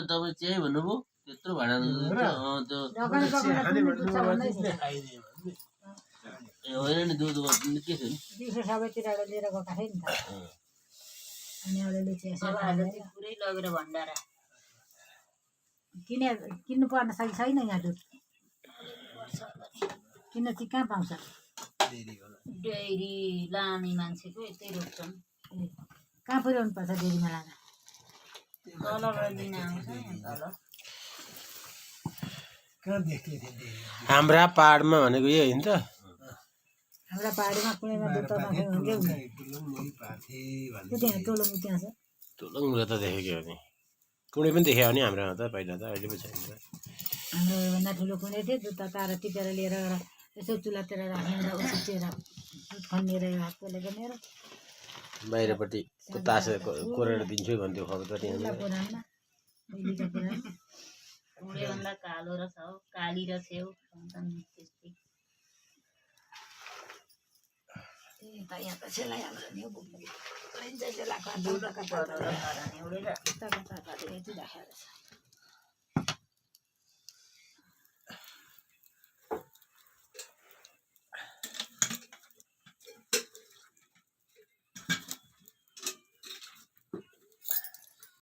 तपाईँ चाहिँ भन्नुभयो त्यत्रो भाडा त्यो होइन नि दुध के छ नि दिउँसो सबैतिरबाट लिएर गएको थिएँ नि त अनि अलिअलि पुरै लगेर भण्डारा किन्नु पर्न सक्छ छैन यहाँ दुध किन्न चाहिँ कहाँ पाउँछ डेरी लाने मान्छेको यतै रोप्छन् कहाँ पुर्याउनु पर्छ डेरीमा लाँदा तलबाट लिन आउँछ यहाँ तल हाम्रा पाहाडमा भनेको यही होइन त हाम्रा पहाडीमा कुनैमा दुध त नखायो भने त्यहाँ टोलोमा त्यहाँ छ टोलङमुला त देखेको हो नि कुनै पनि देखायो भने हाम्रोमा त पहिला त अहिले पो छैन हाम्रो भन्दा ठुलो कुनै थियो दुध त तार टिपेर लिएर यसो चुलातिर राखेर उसिटेर दुध खनेर हात पोलेको मेरो बाहिरपट्टि तास कोरेर दिन्छु भन्थ्यो खबर त त्यहाँ पुराणमा पहिलेको पुराण उडेभन्दा कालो र छ काली र छेउ त्यस्तै यहाँ त सेलाइहाल्छ नि एउटै